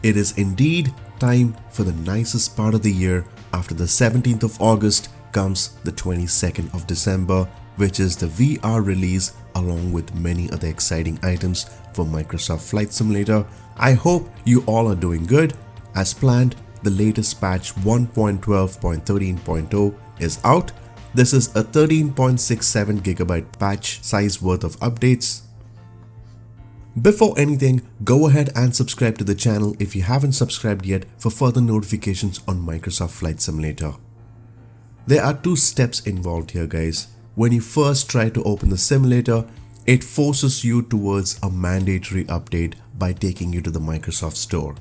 It is indeed time for the nicest part of the year. After the 17th of August comes the 22nd of December, which is the VR release along with many other exciting items for Microsoft Flight Simulator. I hope you all are doing good. As planned, the latest patch 1.12.13.0 is out. This is a 13.67 GB patch size worth of updates. Before anything, go ahead and subscribe to the channel if you haven't subscribed yet for further notifications on Microsoft Flight Simulator. There are two steps involved here, guys. When you first try to open the simulator, it forces you towards a mandatory update by taking you to the Microsoft Store.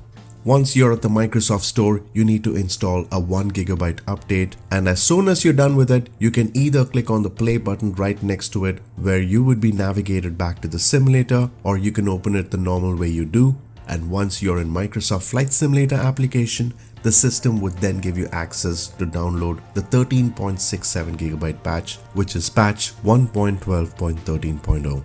Once you're at the Microsoft Store, you need to install a 1 GB update, and as soon as you're done with it, you can either click on the play button right next to it where you would be navigated back to the simulator, or you can open it the normal way you do. And once you're in Microsoft Flight Simulator application, the system would then give you access to download the 13.67 GB patch, which is patch 1.12.13.0.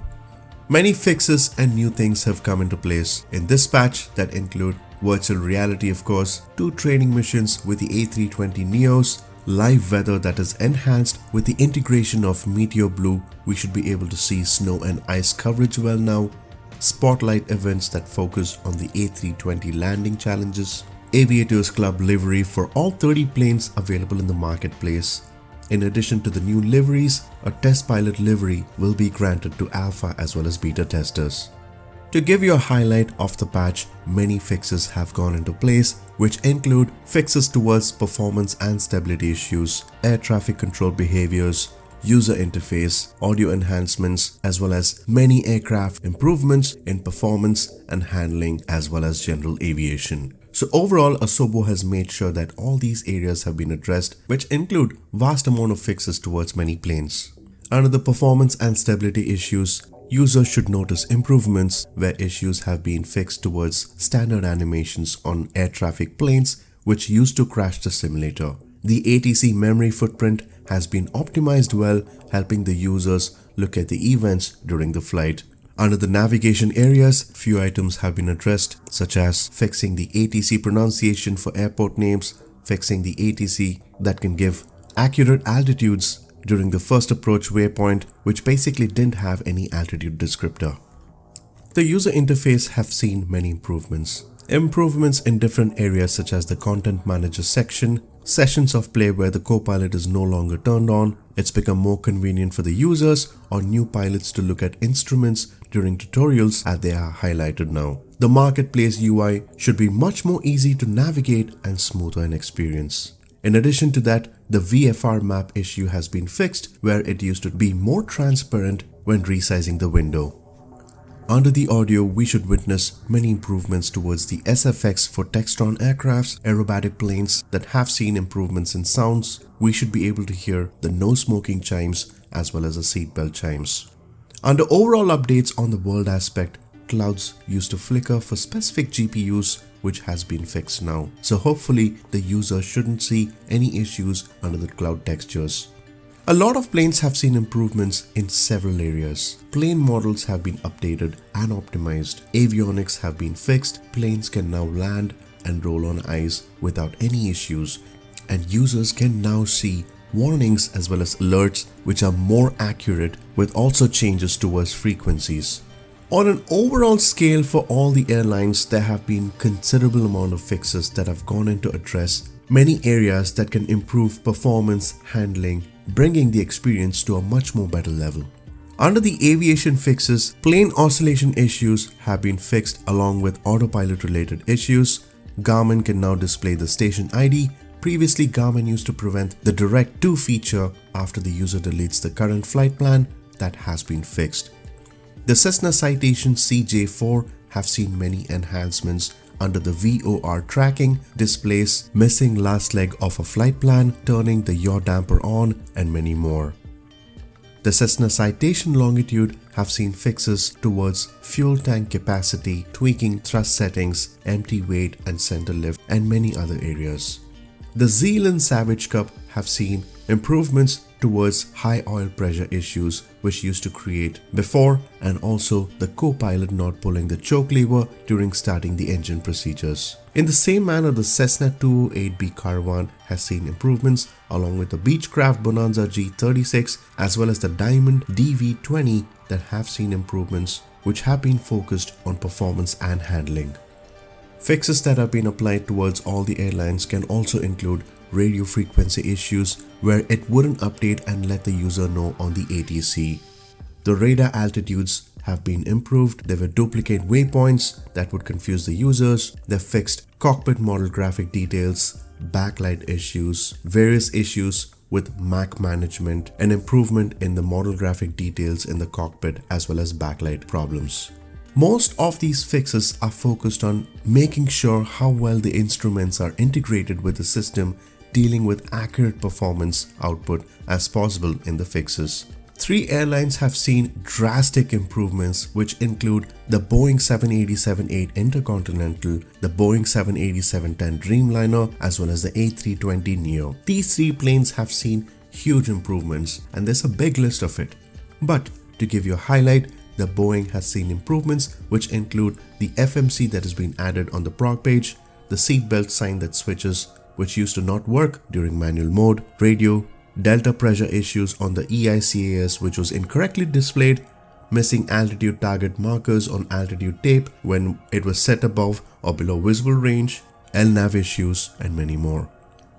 Many fixes and new things have come into place in this patch that include virtual reality, of course, 2 training missions with the A320neos, live weather that is enhanced with the integration of Meteo Blue. We should be able to see snow and ice coverage well now, spotlight events that focus on the A320 landing challenges, Aviators Club livery for all 30 planes available in the marketplace. In addition to the new liveries, a test pilot livery will be granted to alpha as well as beta testers. To give you a highlight of the patch, many fixes have gone into place, which include fixes towards performance and stability issues, air traffic control behaviors, user interface, audio enhancements, as well as many aircraft improvements in performance and handling as well as general aviation. So overall, Asobo has made sure that all these areas have been addressed, which include vast amount of fixes towards many planes. Under the performance and stability issues, users should notice improvements where issues have been fixed towards standard animations on air traffic planes which used to crash the simulator. The ATC memory footprint has been optimized well, helping the users look at the events during the flight. Under the navigation areas, few items have been addressed, such as fixing the ATC pronunciation for airport names, fixing the ATC that can give accurate altitudes during the first approach waypoint, which basically didn't have any altitude descriptor. The user interface have seen many improvements. Improvements in different areas such as the content manager section, sessions of play where the co-pilot is no longer turned on. It's become more convenient for the users or new pilots to look at instruments during tutorials as they are highlighted now. The marketplace UI should be much more easy to navigate and smoother in experience. In addition to that, the VFR map issue has been fixed where it used to be more transparent when resizing the window. Under the audio, we should witness many improvements towards the SFX for Textron aircrafts, aerobatic planes that have seen improvements in sounds. We should be able to hear the no smoking chimes as well as the seatbelt chimes. Under overall updates on the world aspect, clouds used to flicker for specific GPUs, which has been fixed now. So hopefully the user shouldn't see any issues under the cloud textures. A lot of planes have seen improvements in several areas. Plane models have been updated and optimized. Avionics have been fixed. Planes can now land and roll on ice without any issues. And users can now see warnings as well as alerts which are more accurate, with also changes towards frequencies. On an overall scale for all the airlines, there have been considerable amount of fixes that have gone in to address many areas that can improve performance, handling, bringing the experience to a much more better level. Under the aviation fixes, plane oscillation issues have been fixed along with autopilot related issues. Garmin can now display the station ID. Previously, Garmin used to prevent the direct to feature after the user deletes the current flight plan. That has been fixed. The Cessna Citation CJ4 have seen many enhancements under the VOR tracking, displays missing last leg of a flight plan, turning the yaw damper on, and many more. The Cessna Citation Longitude have seen fixes towards fuel tank capacity, tweaking thrust settings, empty weight and center lift, and many other areas. The Zealand Savage Cup have seen improvements towards high oil pressure issues which used to create before, and also the co-pilot not pulling the choke lever during starting the engine procedures. In the same manner, the Cessna 208B Caravan has seen improvements along with the Beechcraft Bonanza G36 as well as the Diamond DV20 that have seen improvements which have been focused on performance and handling. Fixes that have been applied towards all the airlines can also include radio frequency issues where it wouldn't update and let the user know on the ATC. The radar altitudes have been improved. There were duplicate waypoints that would confuse the users. They fixed cockpit model graphic details, backlight issues, various issues with MAC management, and improvement in the model graphic details in the cockpit as well as backlight problems. Most of these fixes are focused on making sure how well the instruments are integrated with the system, dealing with accurate performance output as possible in the fixes. 3 airlines have seen drastic improvements which include the Boeing 787-8 Intercontinental, the Boeing 787-10 Dreamliner as well as the A320neo. These 3 planes have seen huge improvements and there's a big list of it. But to give you a highlight, the Boeing has seen improvements which include the FMC that has been added on the prog page, the seatbelt sign that switches which used to not work during manual mode, radio, delta pressure issues on the EICAS which was incorrectly displayed, missing altitude target markers on altitude tape when it was set above or below visible range, LNAV issues, and many more.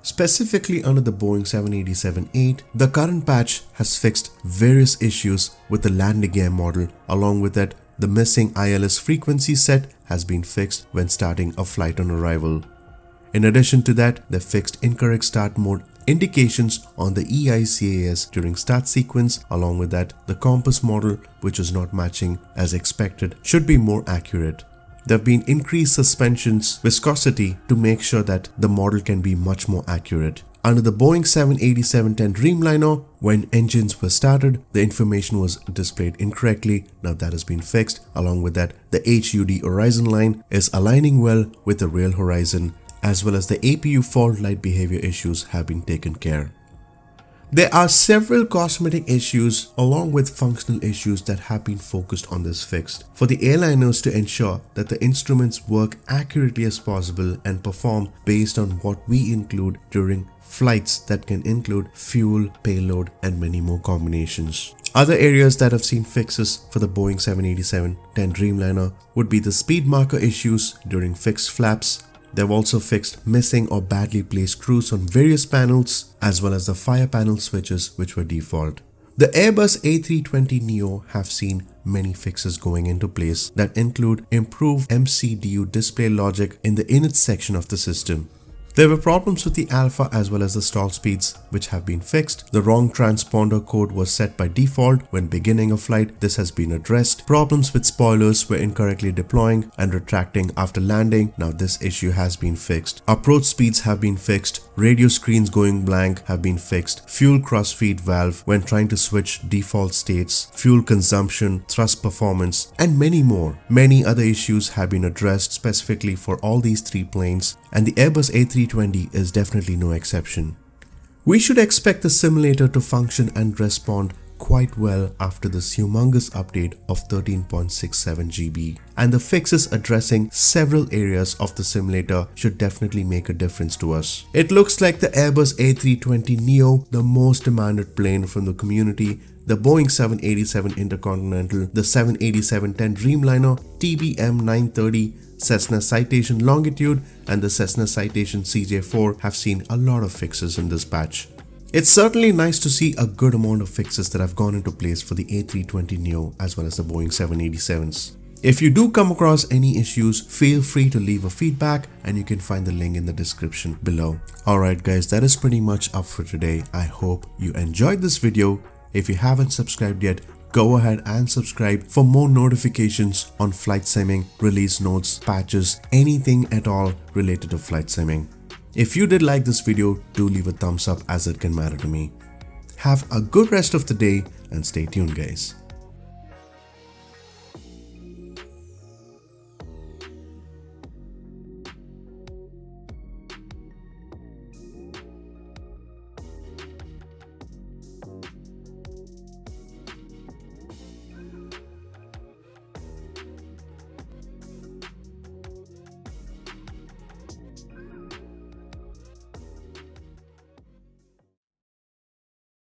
Specifically under the Boeing 787-8, the current patch has fixed various issues with the landing gear model. Along with that, the missing ILS frequency set has been fixed when starting a flight on arrival. In addition to that, they fixed incorrect start mode indications on the EICAS during start sequence. Along with that, the compass model which is not matching as expected should be more accurate. There have been increased suspension's viscosity to make sure that the model can be much more accurate. Under the Boeing 787-10 Dreamliner, when engines were started, the information was displayed incorrectly. Now that has been fixed. Along with that, the HUD horizon line is aligning well with the real horizon, as well as the APU fault light behavior issues have been taken care. There are several cosmetic issues along with functional issues that have been focused on this fix for the airliners to ensure that the instruments work accurately as possible and perform based on what we include during flights that can include fuel, payload, and many more combinations. Other areas that have seen fixes for the Boeing 787-10 Dreamliner would be the speed marker issues during fixed flaps. They've also fixed missing or badly placed screws on various panels as well as the fire panel switches which were default. The Airbus A320neo have seen many fixes going into place that include improved MCDU display logic in the init section of the system. There were problems with the alpha as well as the stall speeds which have been fixed. The wrong transponder code was set by default when beginning a flight. This has been addressed. Problems with spoilers were incorrectly deploying and retracting after landing. Now this issue has been fixed. Approach speeds have been fixed. Radio screens going blank have been fixed. Fuel crossfeed valve when trying to switch default states. Fuel consumption, thrust performance, and many more. Many other issues have been addressed specifically for all these 3 planes, and the Airbus A320 is definitely no exception. We should expect the simulator to function and respond quite well after this humongous update of 13.67 GB, and the fixes addressing several areas of the simulator should definitely make a difference to us. It looks like the Airbus A320neo, the most demanded plane from the community, the Boeing 787 Intercontinental, the 787-10 Dreamliner, TBM 930, Cessna Citation Longitude, and the Cessna Citation CJ4 have seen a lot of fixes in this batch. It's certainly nice to see a good amount of fixes that have gone into place for the A320neo as well as the Boeing 787s. If you do come across any issues, feel free to leave a feedback and you can find the link in the description below. Alright guys, that is pretty much up for today. I hope you enjoyed this video. If you haven't subscribed yet, go ahead and subscribe for more notifications on flight simming, release notes, patches, anything at all related to flight simming. If you did like this video, do leave a thumbs up as it can matter to me. Have a good rest of the day and stay tuned guys.